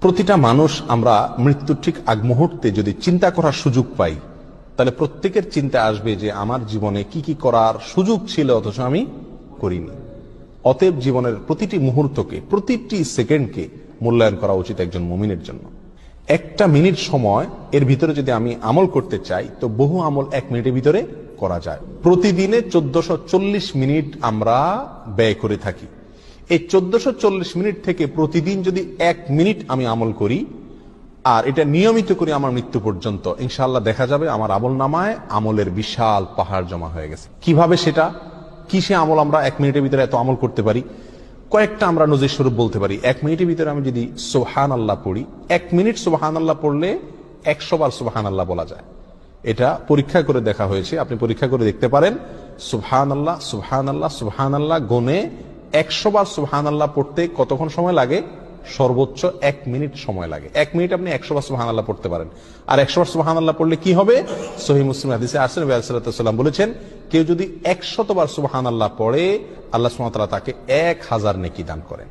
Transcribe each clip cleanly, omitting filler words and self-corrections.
প্রতিটা মানুষ আমরা মৃত্যুর ঠিক আগ মুহূর্তে যদি চিন্তা করার সুযোগ পাই, তাহলে প্রত্যেকের চিন্তা আসবে যে আমার জীবনে কি কি করার সুযোগ ছিল অথচ আমি করিনি। অতএব জীবনের প্রতিটি মুহূর্তকে, প্রতিটি সেকেন্ডকে মূল্যায়ন করা উচিত একজন মুমিনের জন্য। একটা মিনিট সময় এর ভিতরে যদি আমি আমল করতে চাই, তো বহু আমল এক মিনিটের ভিতরে করা যায়। প্রতিদিনে 1440 মিনিট আমরা ব্যয় করে থাকি। এই 1440 মিনিট থেকে প্রতিদিন যদি 1 মিনিট আমি আমল করি আর এটা নিয়মিত করি আমার মৃত্যু পর্যন্ত, ইনশাআল্লাহ দেখা যাবে আমার আমল নামায় আমলের বিশাল পাহাড় জমা হয়ে গেছে। কিভাবে সেটা, কিসে আমল আমরা 1 মিনিটের ভিতরে এত আমল করতে পারি? কয়েকটা আমরা নজির স্বরূপ বলতে পারি। 1 মিনিটের ভিতরে আমি যদি সুবহানাল্লাহ পড়ি, 1 মিনিট সুবহানাল্লাহ পড়লে 100 বার সুবহানাল্লাহ বলা যায়। এটা পরীক্ষা করে দেখা হয়েছে, আপনি পরীক্ষা করে দেখতে পারেন। সুবহানাল্লাহ সুবহানাল্লাহ সুবহানাল্লাহ গুনে 100 বার সুবহানাল্লাহ পড়তে কতক্ষণ সময় লাগে? সর্বোচ্চ 1 মিনিট সময় লাগে। 1 মিনিট আপনি 100 বার সুবহানাল্লাহ পড়তে পারেন। আর 100 বার সুবহানাল্লাহ পড়লে কি হবে? সহিহ মুসলিম হাদিসে আসছে, নবী সাল্লাল্লাহু আলাইহি ওয়াসাল্লাম বলেছেন, কেউ যদি 100 বার সুবহানাল্লাহ পড়ে, আল্লাহ সুবহানাহু ওয়া তাআলা তাকে 1000 নেকি দান করেন।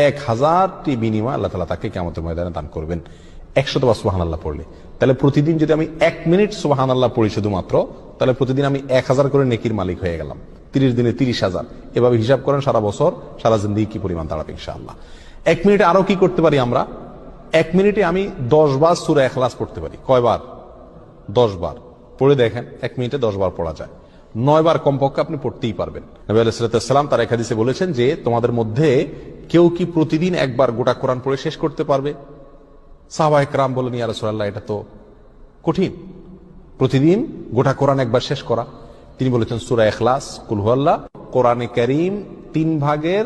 1000টি বিনিময় আল্লাহ তাআলা তাকে কিয়ামতের ময়দানে দান করবেন 100 বার সুবহানাল্লাহ পড়লে। তাহলে প্রতিদিন যদি আমি 1 মিনিট সুবহানাল্লাহ পড়ি শুধুমাত্র, তাহলে প্রতিদিন আমি 1000 করে নেকির মালিক হয়ে গেলাম। 30 দিনে 30,000। এভাবে হিসাব করেন সারা বছর, সারা জিন্দেগি কি পরিমাণ দাঁড়াবে ইনশাআল্লাহ। 1 মিনিটে আরো কি করতে পারি আমরা? 1 মিনিটে আমি 10 বার সূরা ইখলাস পড়তে পারি। কয়বার? 10 বার। পড়ে দেখেন 1 মিনিটে 10 বার পড়া যায়। 9 বার কমপক্ষে আপনি পড়তেই পারবেন। নবী আলাইহিস সালাম তার এক হাদিসে বলেছেন যে, তোমাদের মধ্যে কেউ কি প্রতিদিন একবার গোটা কোরআন পড়ে শেষ করতে পারবে? সাহাবায়ে কেরাম বলেন, ইয়া রাসূলুল্লাহ, এটা তো কঠিন, প্রতিদিন গোটা কোরআন একবার শেষ করা। তিনি বলেছেন, সূরা ইখলাস, কুল হুয়াল্লাহ, কোরআনে কারীম 3 ভাগের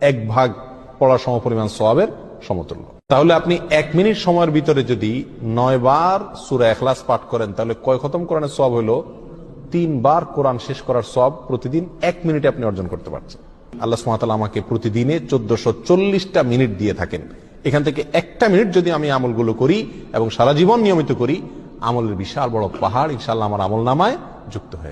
1 ভাগ পড়া সমপরিমাণ সওয়াবের সমতুল্য। তাহলে আপনি 1 মিনিট সময়ের ভিতরে যদি 9 বার সূরা ইখলাস পাঠ করেন, তাহলে কয় খতম কোরআনের সওয়াব হলো? 3 বার কোরআন শেষ করার সওয়াব প্রতিদিন 1 মিনিটে আপনি অর্জন করতে পারছেন। আল্লাহ সুবহানাহু ওয়া তাআলা আমাকে প্রতিদিনে 1440টা মিনিট দিয়ে থাকেন। এখান থেকে একটা মিনিট যদি আমি আমলগুলো করি এবং সারা জীবন নিয়মিত করি, আমলের বিশাল বড় পাহাড় ইনশাআল্লাহ আমার আমল নামায় যুক্ত হয়ে